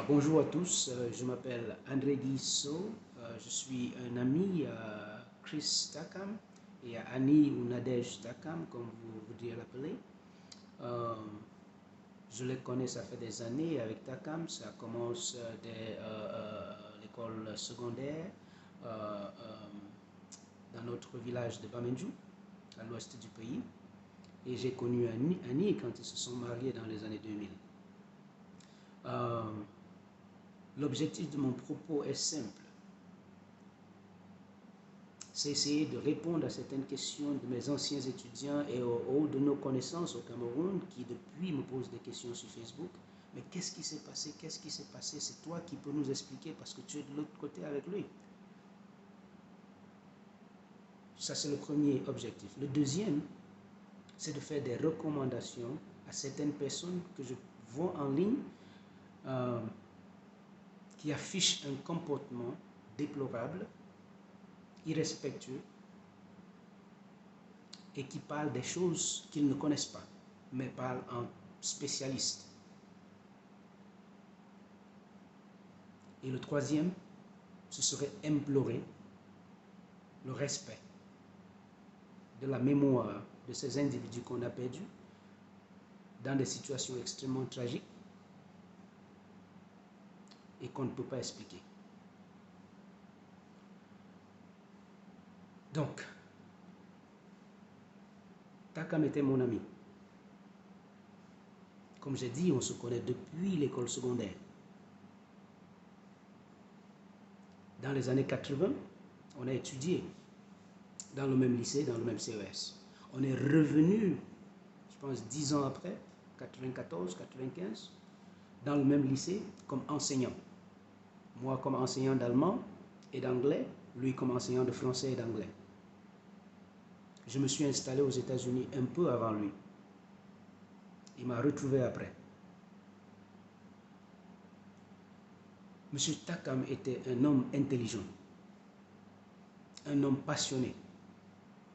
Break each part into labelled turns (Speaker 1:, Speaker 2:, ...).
Speaker 1: Bonjour à tous, je m'appelle André Guissot, je suis un ami à Chris Takam et à Annie ou Nadège Takam, comme vous voudriez l'appeler. Euh, je les connais, ça fait des années avec Takam, ça commence dès l'école secondaire euh, dans notre village de Bamenju, à l'ouest du pays. Et j'ai connu Annie quand ils se sont mariés dans les années 2000. L'objectif de mon propos est simple. C'est essayer de répondre à certaines questions de mes anciens étudiants et de nos connaissances au Cameroun qui depuis me posent des questions sur Facebook. Mais qu'est-ce qui s'est passé? Qu'est-ce qui s'est passé? C'est toi qui peux nous expliquer parce que tu es de l'autre côté avec lui. Ça, c'est le premier objectif. Le deuxième, c'est de faire des recommandations à certaines personnes que je vois en ligne qui affichent un comportement déplorable, irrespectueux, et qui parlent des choses qu'ils ne connaissent pas, mais parlent en spécialiste. Et le troisième, ce serait implorer le respect de la mémoire de ces individus qu'on a perdus dans des situations extrêmement tragiques et qu'on ne peut pas expliquer. Donc, Takam était mon ami. Comme j'ai dit, on se connaît depuis l'école secondaire. Dans les années 80, on a étudié dans le même lycée, dans le même CES. On est revenu, je pense, 10 ans après, 94, 95, dans le même lycée comme enseignant. Moi comme enseignant d'allemand et d'anglais, lui comme enseignant de français et d'anglais. Je me suis installé aux États-Unis un peu avant lui. Il m'a retrouvé après. Monsieur Takam était un homme intelligent, un homme passionné,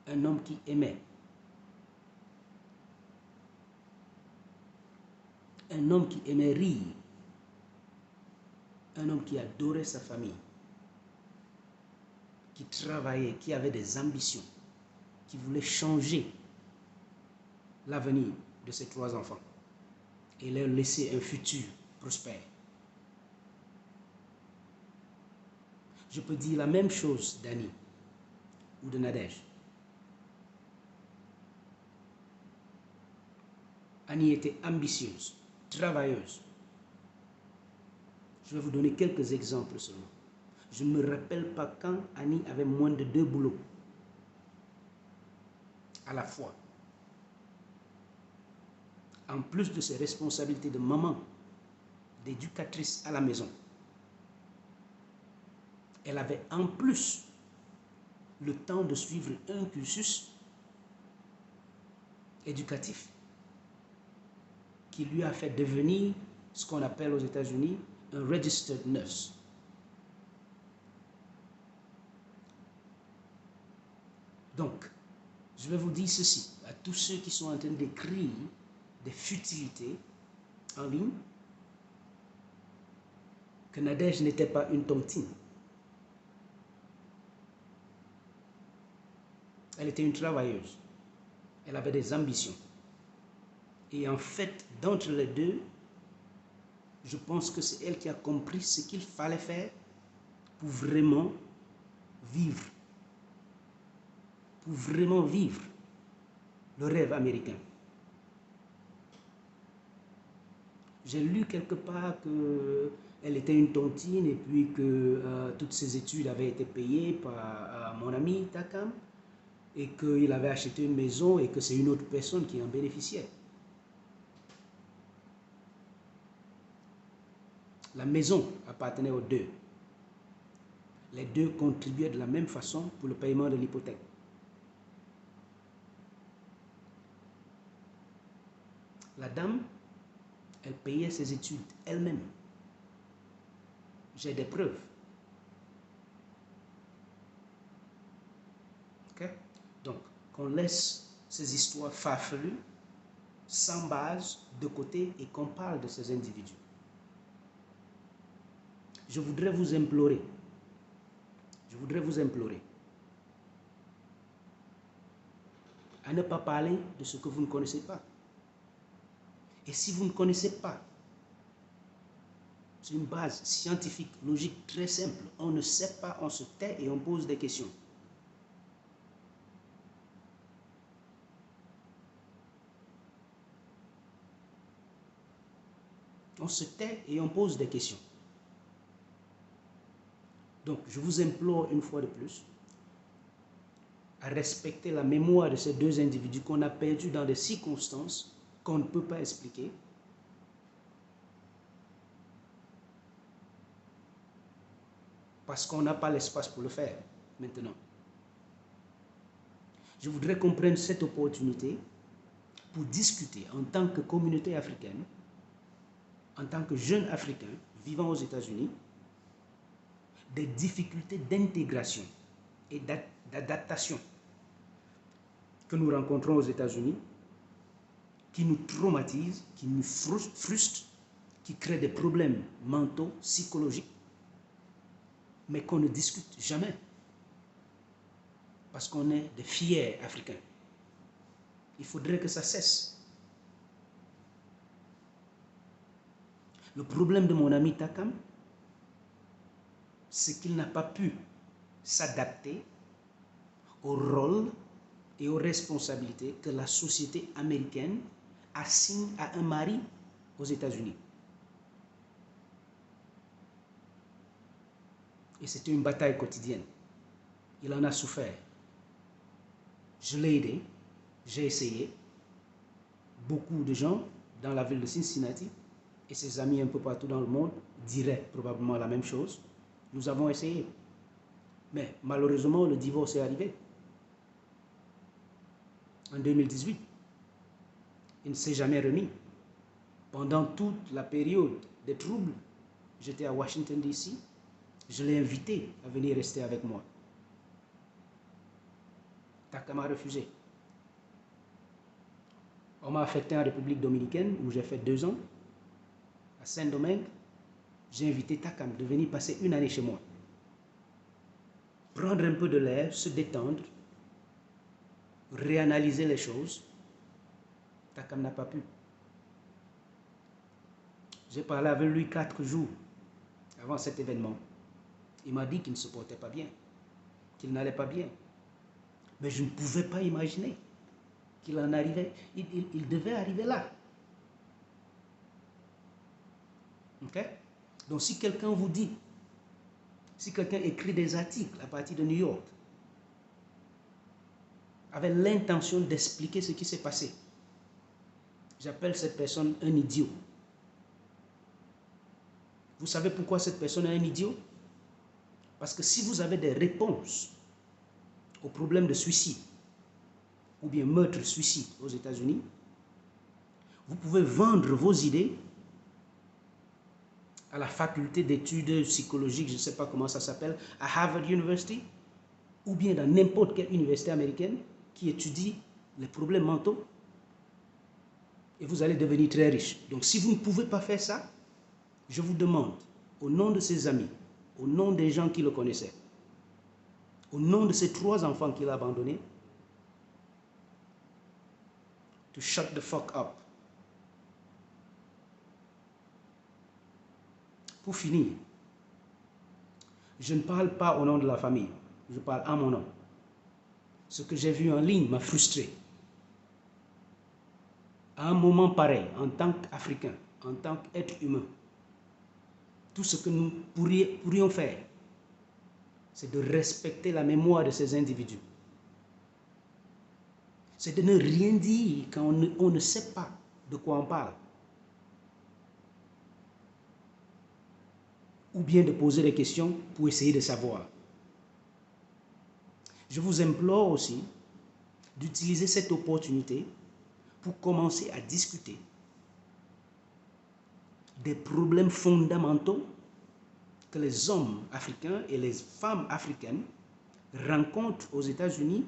Speaker 1: un homme qui aimait, un homme qui aimait rire, un homme qui adorait sa famille, qui travaillait, qui avait des ambitions, qui voulait changer l'avenir de ses 3 enfants et leur laisser un futur prospère. Je peux dire la même chose d'Annie ou de Nadège. Annie était ambitieuse, travailleuse. Je vais vous donner quelques exemples seulement. Je ne me rappelle pas quand Annie avait moins de 2 boulots à la fois. En plus de ses responsabilités de maman, d'éducatrice à la maison, elle avait en plus le temps de suivre un cursus éducatif qui lui a fait devenir ce qu'on appelle aux États-Unis un registered nurse. Donc, je vais vous dire ceci à tous ceux qui sont en train d'écrire des futilités en ligne, que Nadège n'était pas une tontine. Elle était une travailleuse. Elle avait des ambitions. Et en fait, d'entre les deux, je pense que c'est elle qui a compris ce qu'il fallait faire pour vraiment vivre. Pour vraiment vivre le rêve américain. J'ai lu quelque part qu'elle était une tontine et puis que toutes ses études avaient été payées par mon ami Takam et qu'il avait acheté une maison et que c'est une autre personne qui en bénéficiait. La maison appartenait aux deux. Les deux contribuaient de la même façon pour le paiement de l'hypothèque. La dame, elle payait ses études elle-même. J'ai des preuves. Okay? Donc, qu'on laisse ces histoires farfelues, sans base, de côté et qu'on parle de ces individus. je voudrais vous implorer, à ne pas parler de ce que vous ne connaissez pas. Et si vous ne connaissez pas, c'est une base scientifique, logique, très simple. On ne sait pas, on se tait et on pose des questions. On se tait et on pose des questions. Donc, je vous implore une fois de plus à respecter la mémoire de ces deux individus qu'on a perdus dans des circonstances qu'on ne peut pas expliquer. Parce qu'on n'a pas l'espace pour le faire maintenant. Je voudrais qu'on prenne cette opportunité pour discuter en tant que communauté africaine, en tant que jeunes Africains vivant aux États-Unis, des difficultés d'intégration et d'adaptation que nous rencontrons aux États-Unis, qui nous traumatisent, qui nous frustrent, qui créent des problèmes mentaux, psychologiques, mais qu'on ne discute jamais. Parce qu'on est des fiers Africains. Il faudrait que ça cesse. Le problème de mon ami Takam, c'est qu'il n'a pas pu s'adapter au rôle et aux responsabilités que la société américaine assigne à un mari aux États-Unis. Et c'était une bataille quotidienne. Il en a souffert. Je l'ai aidé, j'ai essayé. Beaucoup de gens dans la ville de Cincinnati et ses amis un peu partout dans le monde diraient probablement la même chose. Nous avons essayé. Mais malheureusement, le divorce est arrivé. En 2018. Il ne s'est jamais remis. Pendant toute la période des troubles, j'étais à Washington, D.C. Je l'ai invité à venir rester avec moi. Takam a refusé. On m'a affecté en République dominicaine où j'ai fait 2 ans. À Saint-Domingue, j'ai invité Takam de venir passer une année chez moi. Prendre un peu de l'air, se détendre, réanalyser les choses. Takam n'a pas pu. J'ai parlé avec lui 4 jours avant cet événement. Il m'a dit qu'il ne se portait pas bien, qu'il n'allait pas bien. Mais je ne pouvais pas imaginer qu'il en arrivait. Il devait arriver là. Ok? Donc si quelqu'un vous dit, si quelqu'un écrit des articles à partir de New York, avec l'intention d'expliquer ce qui s'est passé, j'appelle cette personne un idiot. Vous savez pourquoi cette personne est un idiot? Parce que si vous avez des réponses au problème de suicide ou bien meurtre-suicide aux États-Unis, vous pouvez vendre vos idées à la faculté d'études psychologiques, je ne sais pas comment ça s'appelle, à Harvard University, ou bien dans n'importe quelle université américaine qui étudie les problèmes mentaux, et vous allez devenir très riche. Donc si vous ne pouvez pas faire ça, je vous demande, au nom de ses amis, au nom des gens qui le connaissaient, au nom de ses 3 enfants qu'il a abandonnés, to shut the fuck up. Pour finir, je ne parle pas au nom de la famille, je parle à mon nom. Ce que j'ai vu en ligne m'a frustré. À un moment pareil, en tant qu'Africain, en tant qu'être humain, tout ce que nous pourrions faire, c'est de respecter la mémoire de ces individus. C'est de ne rien dire quand on ne sait pas de quoi on parle. Ou bien de poser des questions pour essayer de savoir. Je vous implore aussi d'utiliser cette opportunité pour commencer à discuter des problèmes fondamentaux que les hommes africains et les femmes africaines rencontrent aux États-Unis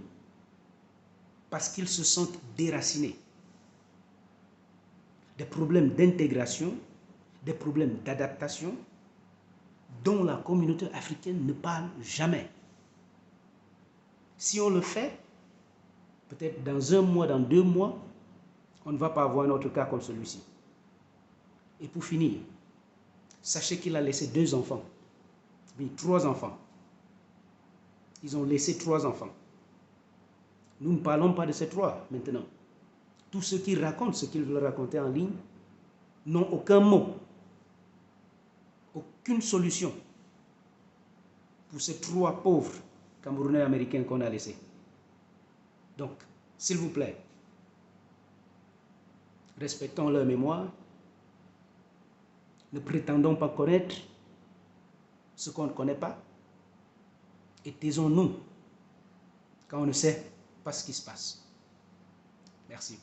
Speaker 1: parce qu'ils se sentent déracinés. Des problèmes d'intégration, des problèmes d'adaptation, dont la communauté africaine ne parle jamais. Si on le fait, peut-être dans 1 mois, dans 2 mois, on ne va pas avoir un autre cas comme celui-ci. Et pour finir, sachez qu'il a laissé 2 enfants, oui, 3 enfants. Ils ont laissé 3 enfants. Nous ne parlons pas de ces 3 maintenant. Tous ceux qui racontent ce qu'ils veulent raconter en ligne n'ont aucun mot, aucune solution pour ces 3 pauvres Camerounais américains qu'on a laissés. Donc, s'il vous plaît, respectons leur mémoire. Ne prétendons pas connaître ce qu'on ne connaît pas. Et taisons-nous quand on ne sait pas ce qui se passe. Merci.